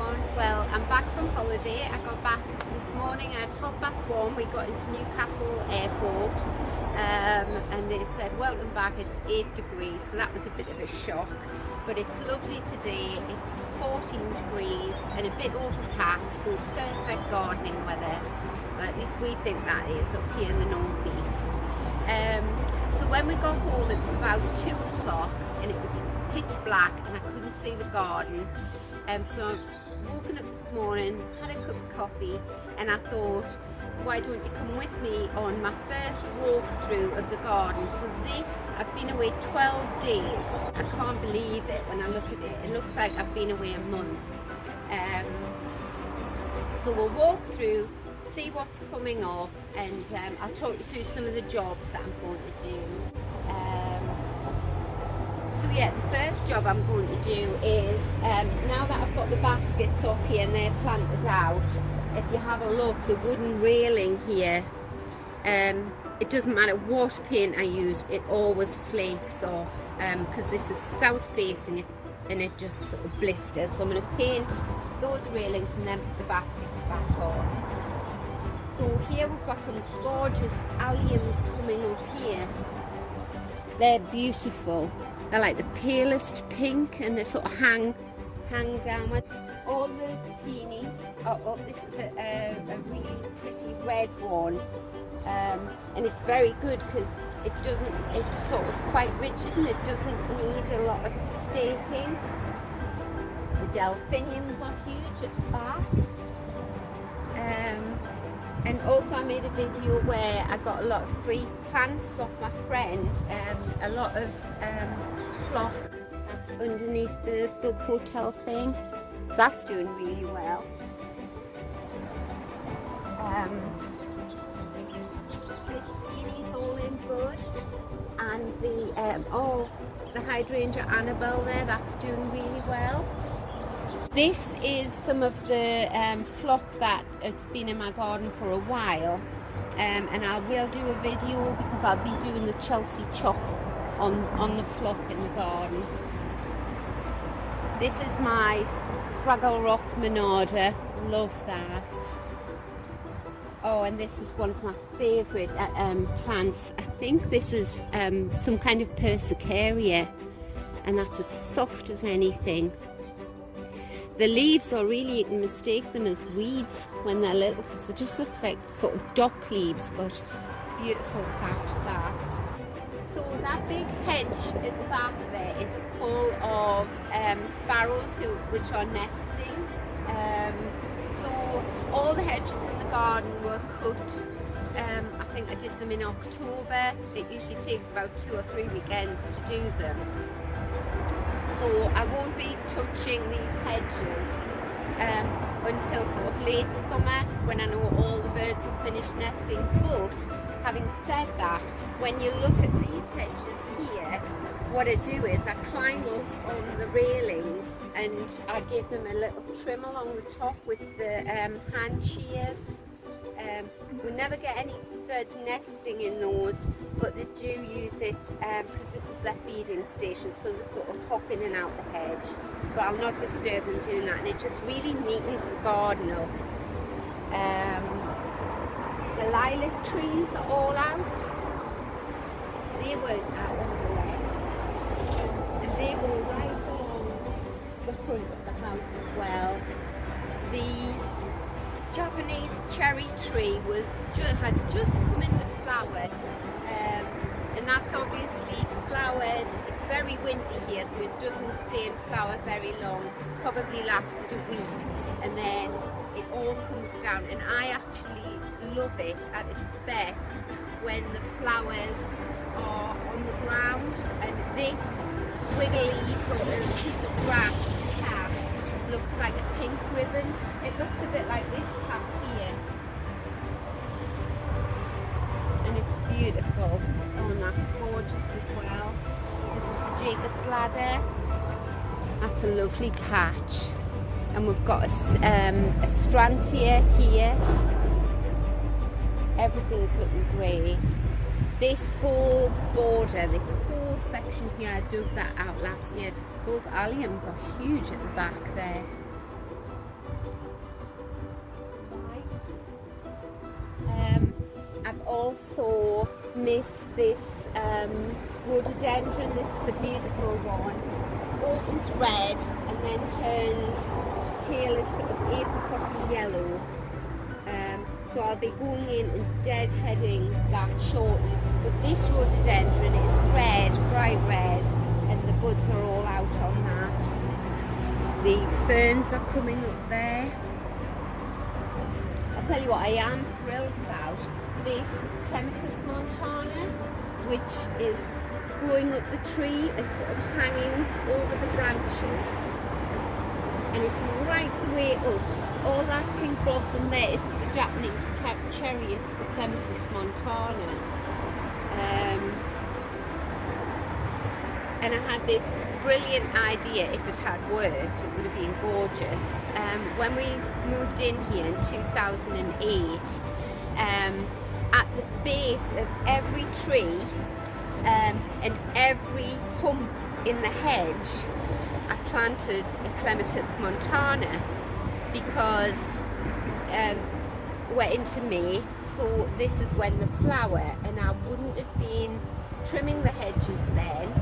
everyone. Well, I'm back from holiday. I got back this morning at 1:30. We got into Newcastle Airport and they said welcome back. It's 8 degrees, so that was a bit of a shock, but it's lovely today. It's 14 degrees and a bit overcast, so perfect gardening weather, but at least we think that is up here in the northeast. So when we got home it was about 2 o'clock and it was pitch black and I couldn't see the garden. So I woken up this morning, had a cup of coffee, and I thought, why don't you come with me on my first walkthrough of the garden? So this, I've been away 12 days. I can't believe it when I look at it. It looks like I've been away a month. So we'll walk through, see what's coming up, and I'll talk you through some of the jobs that I'm going to do. So yeah, the first job I'm going to do is, now that I've got the baskets off here and they're planted out, if you have a look, the wooden railing here, it doesn't matter what paint I use, it always flakes off, because this is south facing and it just sort of blisters. So I'm going to paint those railings and then put the baskets back on. So here we've got some gorgeous alliums coming up here. They're beautiful. They're like the palest pink and they sort of hang downward. All the peonies are up. This is a really pretty red one, and it's very good because it's sort of quite rigid and it doesn't need a lot of staking. The delphiniums are huge at the back. And also I made a video where I got a lot of free plants off my friend, a lot of flock underneath the bug hotel thing, so that's doing really well. This peony's all in bud, and the hydrangea Annabelle there, that's doing really well. This is some of the flock that it's been in my garden for a while, and I will do a video because I'll be doing the Chelsea chop on the flock in the garden. This is my Fraggle Rock Monarda, love that. Oh, and this is one of my favourite plants. I think this is some kind of Persicaria, and that's as soft as anything. The leaves are really, you can mistake them as weeds when they're little because they just look like sort of dock leaves, but beautiful patch that. So that big hedge at the back there is full of sparrows which are nesting. So all the hedges in the garden were cut. I think I did them in October. It usually takes about 2 or 3 weekends to do them. So I won't be touching these hedges until sort of late summer when I know all the birds have finished nesting. But having said that, when you look at these hedges here, what I do is I climb up on the railings and I give them a little trim along the top with the hand shears. We never get any birds nesting in those, but they do use it because this is their feeding station, so they sort of hop in and out the hedge. But I'll not disturb them doing that, and it just really neatens the garden up. The lilac trees are all out. They weren't out on the left, and they go right along the front of the house as well. The Japanese cherry tree had just come into flower, and that's obviously flowered. It's very windy here, so it doesn't stay in flower very long. It's probably lasted a week and then it all comes down, and I actually love it at its best when the flowers are on the ground, and this wiggly sort of piece of grass cap looks like a pink ribbon. It looks a bit like this cap here, and it's beautiful. Oh, and that's gorgeous as well. This is the Jacob's Ladder. That's a lovely patch, and we've got a Strantia here. Everything's looking great. This whole border, this whole section here, I dug that out last year. Those alliums are huge at the back there. I've also missed this rhododendron. This is a beautiful one. Opens red and then turns pale, sort of apricot yellow. So I'll be going in and deadheading that shortly. But this rhododendron is red, bright red, and the buds are all out on that. The ferns are coming up there. I'll tell you what I am thrilled about. This Clematis montana, which is growing up the tree and sort of hanging over the branches. And it's right the way up. All that pink blossom there isn't the Japanese cherry, it's the Clematis montana. And I had this brilliant idea. If it had worked, it would have been gorgeous. When we moved in here in 2008, at the base of every tree and every hump in the hedge, I planted a Clematis montana, because we're into May, so this is when the flower, and I wouldn't have been trimming the hedges then.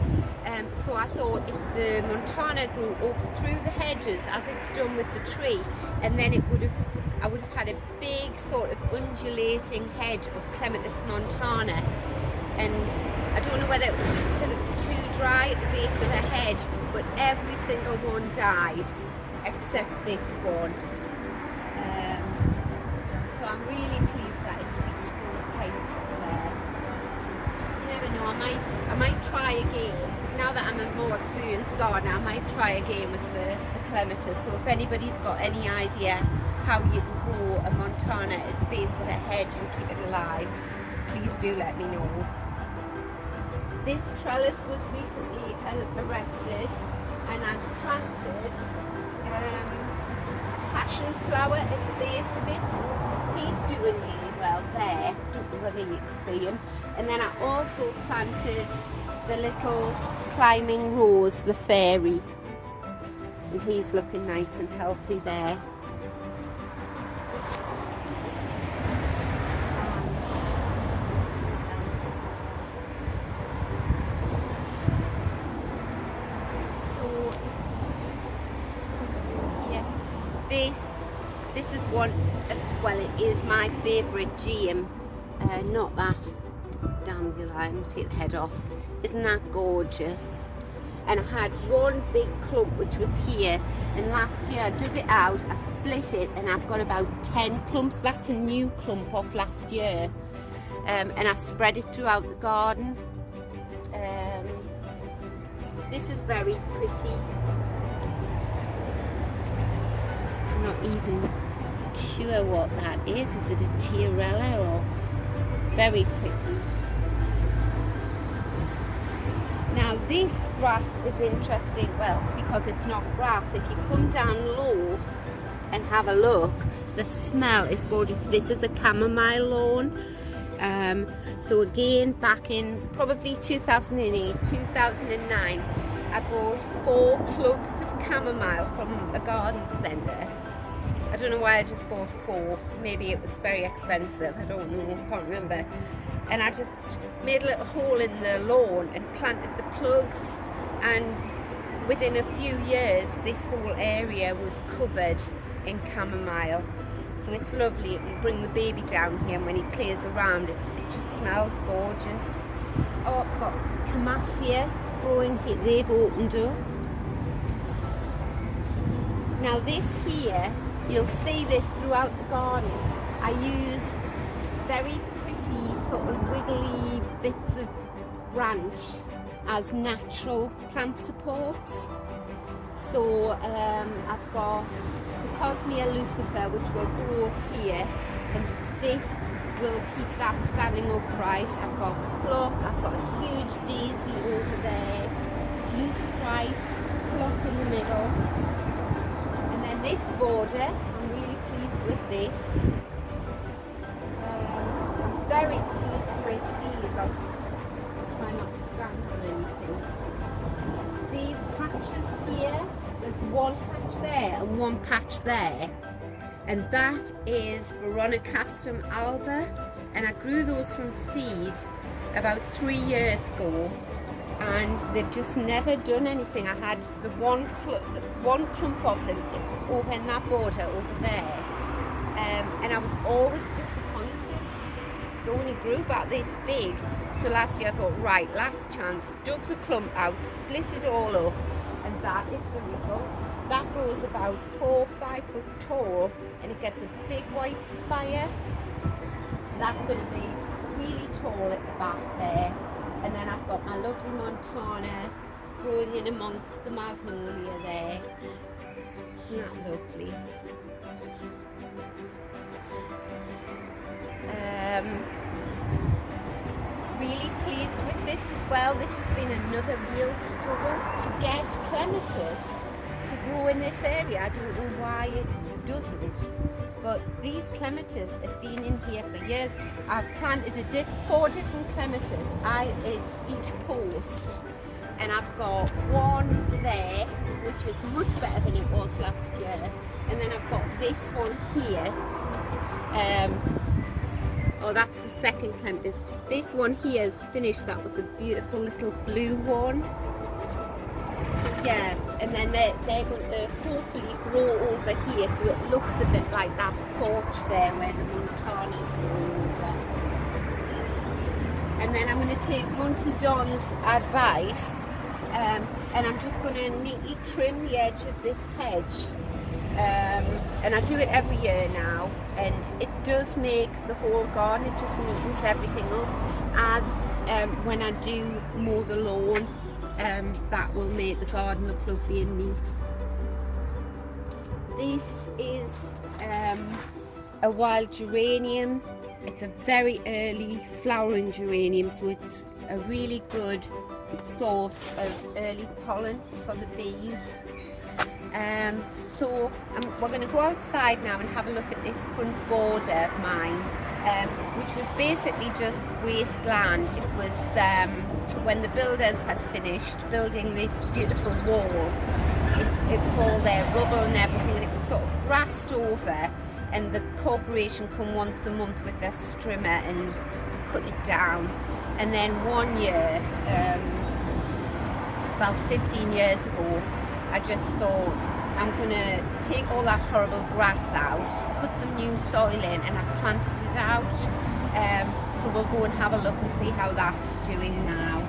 So I thought if the montana grew up through the hedges as it's done with the tree, and then I would have had a big sort of undulating hedge of Clematis montana. And I don't know whether it was just because it was too dry at the base of the hedge, but every single one died except this one. So I'm really pleased that it's reached those heights up there. You never know, I might try again. Now that I'm a more experienced gardener, I might try again with the clematis. So if anybody's got any idea how you can grow a montana at the base of a hedge and keep it alive, please do let me know. This trellis was recently erected, and I've planted passion flower at the base of it, so he's doing really well there. Don't know whether you can see him. And then I also planted the little climbing rose, the fairy, and he's looking nice and healthy there. This is one, well, it is my favourite geum, not that dandelion. Take the head off. Isn't that gorgeous? And I had one big clump which was here, and last year I dug it out, I split it, and I've got about 10 clumps. That's a new clump off last year, and I spread it throughout the garden. This is very pretty. I'm not even sure what that is. Is it a tiarella or? Very pretty. Now this grass is interesting, well, because it's not grass. If you come down low and have a look, the smell is gorgeous. This is a chamomile lawn. So again, back in probably 2008, 2009, I bought 4 plugs of chamomile from a garden centre. I don't know why I just bought 4. Maybe it was very expensive. I don't know. I can't remember. And I just made a little hole in the lawn and planted the plugs. And within a few years, this whole area was covered in chamomile. So it's lovely. It will bring the baby down here, and when he plays around, it just smells gorgeous. Oh, I've got camassia growing here. They've opened up. Now this here, you'll see this throughout the garden. I use very pretty sort of wiggly bits of branch as natural plant supports. So I've got the Cosmea lucifer, which will grow up here, and this will keep that standing upright. I've got phlox, I've got a huge daisy over there, loosestrife, phlox in the middle. And then this border, I'm really pleased with this. I'm very pleased with these. I'll try not to stand on anything. These patches here, there's one patch there and one patch there. and that is Veronicastum alba, and I grew those from seed about 3 years ago, and they've just never done anything. I had the one clump of them over in that border over there, and I was always disappointed. They only grew about this big. So last year I thought, right, last chance, dug the clump out, split it all up, and that is the result. That grows about 4 or 5 foot tall, and it gets a big white spire. So that's going to be really tall at the back there. And then I've got my lovely Montana growing in amongst the magnolia there. Isn't that lovely? Really pleased with this as well. This has been another real struggle to get clematis to grow in this area. I don't know why it doesn't, but these clematis have been in here for years. I've planted 4 different clematis at each post, and I've got one there which is much better than it was last year, and then I've got this one here. Oh, that's the second clematis. This one here is finished. That was a beautiful little blue one. So yeah, and then they're going to hopefully grow over here, so it looks a bit like that porch there where the Montanas go over. And then I'm going to take Monty Don's advice, and I'm just going to neatly trim the edge of this hedge. And I do it every year now, and it does make the whole garden, it just neatens everything up. As when I do mow the lawn, that will make the garden look lovely and neat. This is a wild geranium. It's a very early flowering geranium, so it's a really good source of early pollen for the bees. So we're going to go outside now and have a look at this front border of mine, which was basically just wasteland. It was when the builders had finished building this beautiful wall, it was all there, rubble and everything, and it was sort of grassed over, and the corporation come once a month with their strimmer and cut it down. And then one year, about 15 years ago, I just thought, I'm going to take all that horrible grass out, put some new soil in, and I planted it out. So we'll go and have a look and see how that's doing now.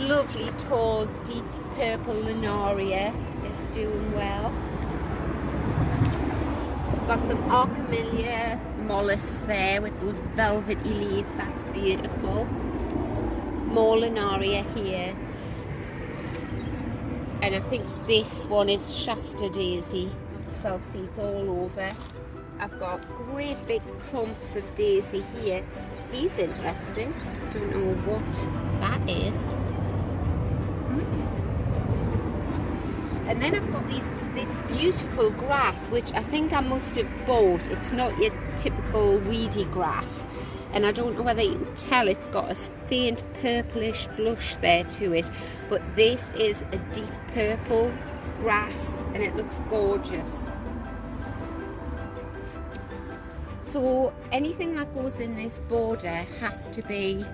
Lovely, tall, deep purple Lunaria is doing well. Got some Archimilia mollusks there with those velvety leaves. That's beautiful. More Lunaria here, and I think this one is Shasta daisy. Self seeds all over. I've got great big clumps of daisy here. He's interesting. I don't know what that is. And then I've got this beautiful grass, which I think I must have bought. It's not your typical weedy grass, and I don't know whether you can tell, it's got a faint purplish blush there to it, but this is a deep purple grass and it looks gorgeous. So anything that goes in this border has to be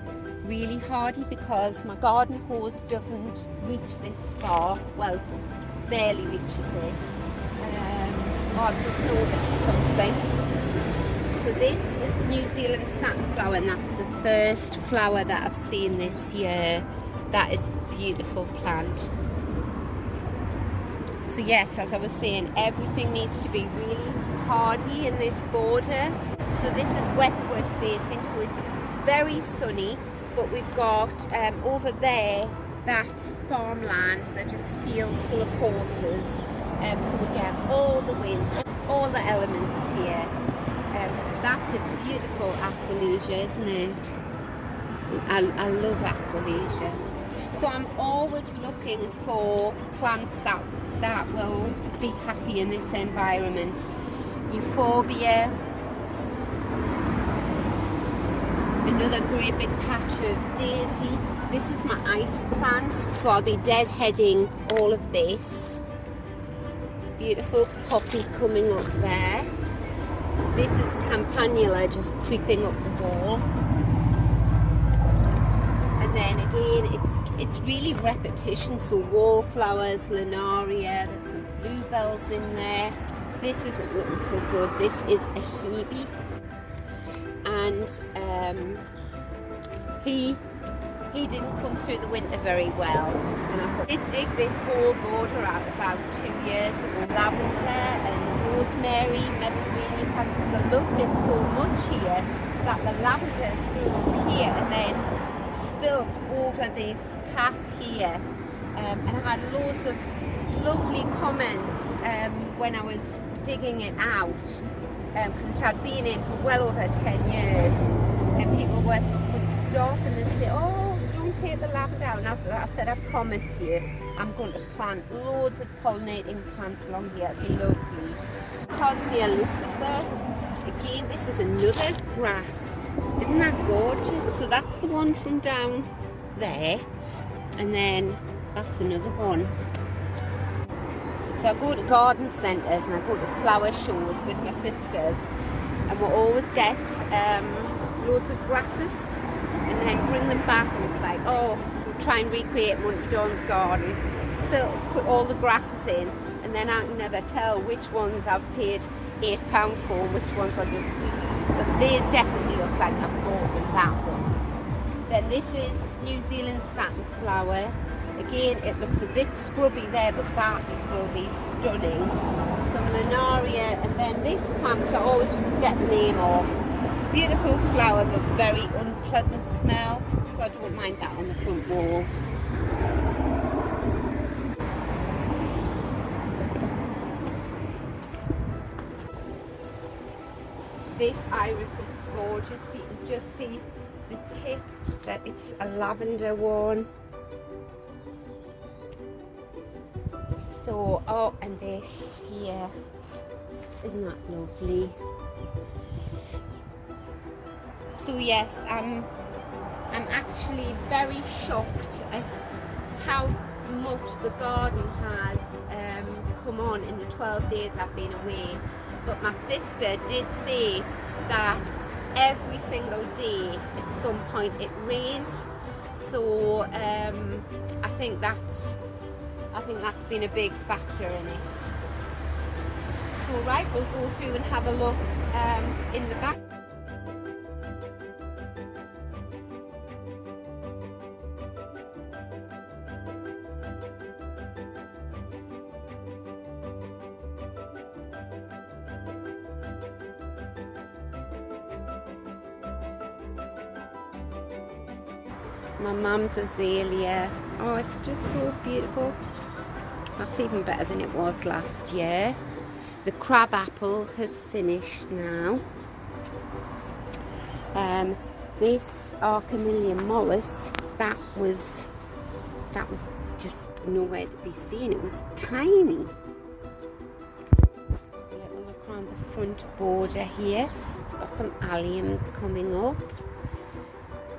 really hardy, because my garden hose doesn't reach this far. Well, barely reaches it. I've just noticed something. So this is New Zealand satinflower, and that's the first flower that I've seen this year. That is a beautiful plant. So yes, as I was saying, everything needs to be really hardy in this border. So this is westward facing, so it's very sunny, but we've got over there, that's farmland. They're just fields full of horses, so we get all the wind, all the elements here. That's a beautiful Aquilegia, isn't it? I love Aquilegia. So I'm always looking for plants that will be happy in this environment. Euphorbia, another great big patch of daisy. This is my ice plant, so I'll be deadheading all of this. Beautiful poppy coming up there. This is campanula just creeping up the wall. And then again, it's really repetition, so wallflowers, linaria, there's some bluebells in there. This isn't looking so good. This is a hebe. And he didn't come through the winter very well. And I did dig this whole border out about 2 years ago. Lavender and rosemary, Mediterranean pansy. I loved it so much here that the lavenders grew up here and then spilt over this path here. And I had loads of lovely comments when I was digging it out, because it had been in for well over 10 years, and people would stop and they'd say, oh, don't take the lavender out. And I said, I promise you, I'm going to plant loads of pollinating plants along here. It'll be lovely. Cosmea lucifer, again, this is another grass. Isn't that gorgeous? So that's the one from down there, and then that's another one. So I go to garden centres and I go to flower shows with my sisters, and we'll always get loads of grasses and then bring them back, and it's like, oh, we'll try and recreate Monty Dawn's garden. Put all the grasses in, and then I can never tell which ones I've paid £8 for and which ones are just free. But they definitely look like I've bought them that one. Then this is New Zealand satinflower. Again, it looks a bit scrubby there, but that will be stunning. Some linaria, and then this plant I always forget the name of. Beautiful flower, but very unpleasant smell, so I don't mind that on the front wall. This iris is gorgeous. You can just see the tip that it's a lavender one. So, oh, and this here, isn't that lovely? So yes, I'm actually very shocked at how much the garden has come on in the 12 days I've been away. But my sister did say that every single day at some point it rained. So I think that's been a big factor in it. So right, we'll go through and have a look in the back. My mum's azalea. Oh, it's just so beautiful. That's even better than it was last year. The crab apple has finished now. This Archimillion mollusk, that was just nowhere to be seen. It was tiny. A little look around the front border here. It's got some alliums coming up.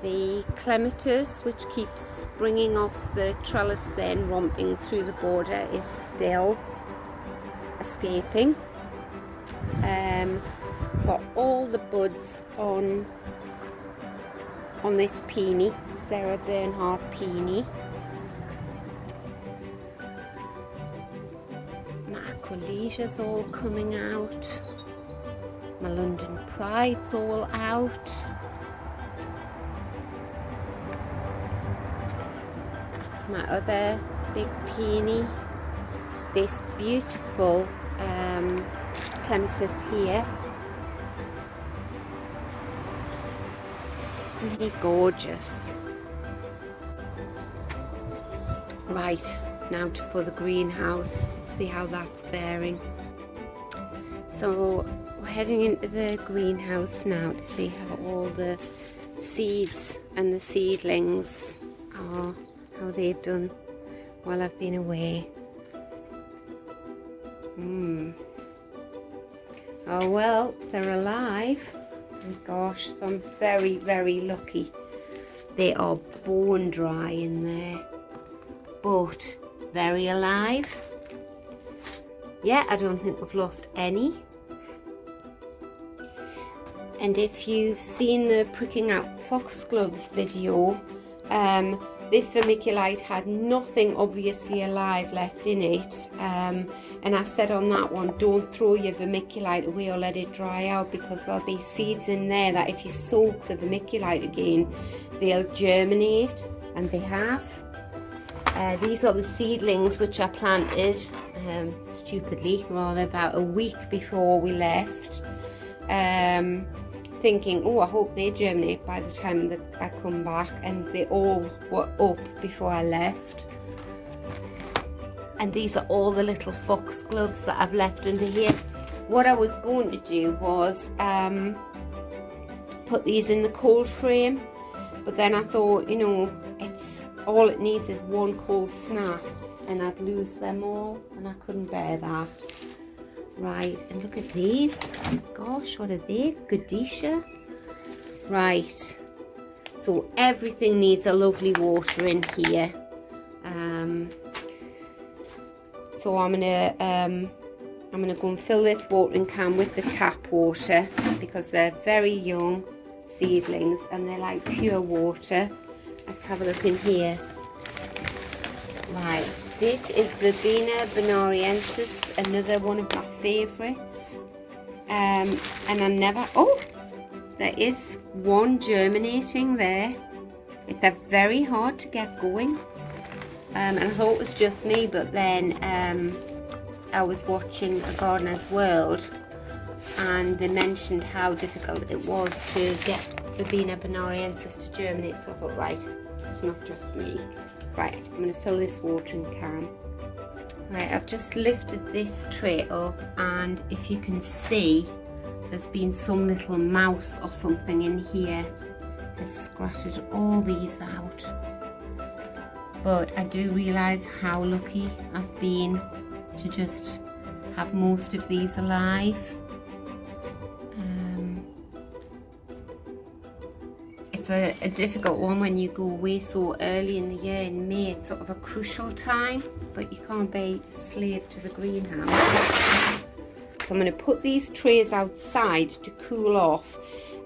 The clematis, which keeps springing off the trellis then romping through the border, is still escaping. Got all the buds on this peony, Sarah Bernhardt peony. My Aquilesia's all coming out. My London Pride's all out. My other big peony, this beautiful clematis here. Isn't he gorgeous? Right, now for the greenhouse. Let's see how that's faring. So we're heading into the greenhouse now to see how all the seeds and the seedlings are, how they've done while I've been away. Oh well, they're alive. Oh gosh, so I'm very, very lucky They are bone dry in there, but very alive. Yeah, I don't think we've lost any. And if you've seen the pricking out foxgloves video, this vermiculite had nothing obviously alive left in it, and I said on that one, don't throw your vermiculite away or let it dry out, because there'll be seeds in there that if you soak the vermiculite again, they'll germinate, and they have. These are the seedlings which I planted stupidly, rather, about a week before we left, thinking, oh, I hope they germinate by the time that I come back, and they all were up before I left. And these are all the little foxgloves that I've left under here. What I was going to do was put these in the cold frame, but then I thought, you know, it's all it needs is one cold snap and I'd lose them all, and I couldn't bear that. Right, and look at these. Oh my gosh, what are they? Godetia. Right, so everything needs a lovely water in here. So I'm gonna go and fill this watering can with the tap water, because they're very young seedlings and they're like pure water. Let's have a look in here. Right, this is Verbena bonariensis, another one of my favourites. And I never, oh, there is one germinating there. They're very hard to get going. And I thought it was just me, but then I was watching A Gardener's World and they mentioned how difficult it was to get Verbena bonariensis to germinate, so I thought, right, it's not just me. Right, I'm going to fill this watering can. Right, I've just lifted this tray up, and if you can see, there's been some little mouse or something in here has scratched all these out. But I do realise how lucky I've been to just have most of these alive. It's a difficult one when you go away so early in the year. In May, it's sort of a crucial time, but you can't be a slave to the greenhouse. So I'm going to put these trays outside to cool off,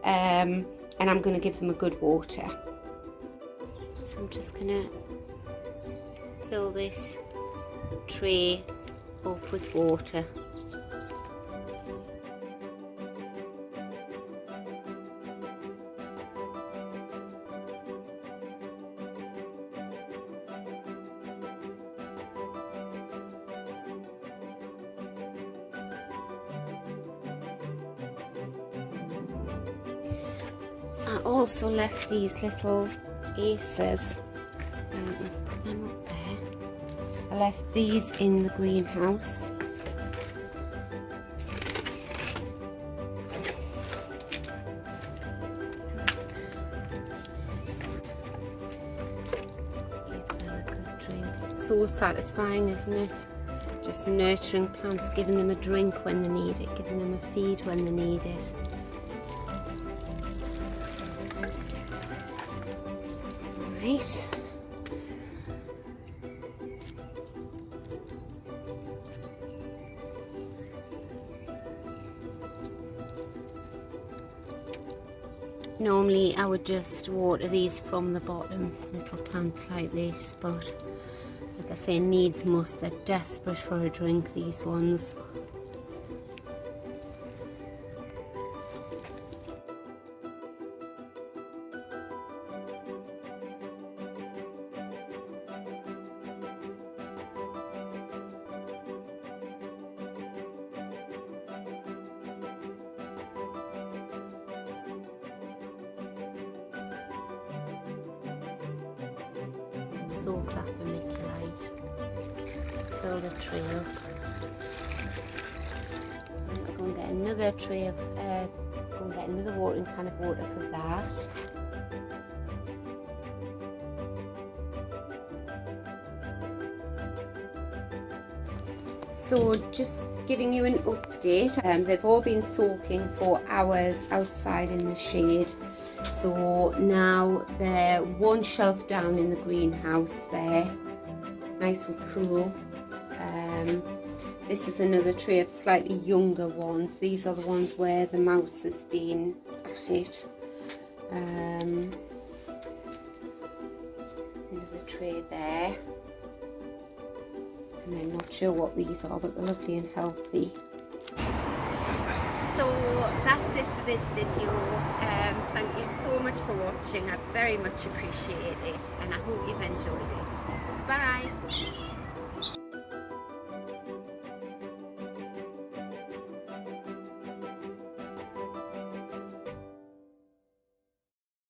and I'm going to give them a good water. So I'm just going to fill this tray up with water. I also left these little aces, put them up there. I left these in the greenhouse. Give them a good drink. So satisfying, isn't it? Just nurturing plants, giving them a drink when they need it, giving them a feed when they need it. Right. Normally I would just water these from the bottom, little plants like this, but like I say, needs must. They're desperate for a drink, these ones. Soak that vermiculite, fill the tray up. I'll go and get another tray of, go and get another watering can of water for that. So just giving you an update, they've all been soaking for hours outside in the shade. So now they're one shelf down in the greenhouse there, nice and cool. This is another tray of slightly younger ones. These are the ones where the mouse has been at it. Another tray there. And I'm not sure what these are, but they're lovely and healthy. So that's it for this video. Thank you so much for watching. I very much appreciate it, and I hope you've enjoyed it. Bye.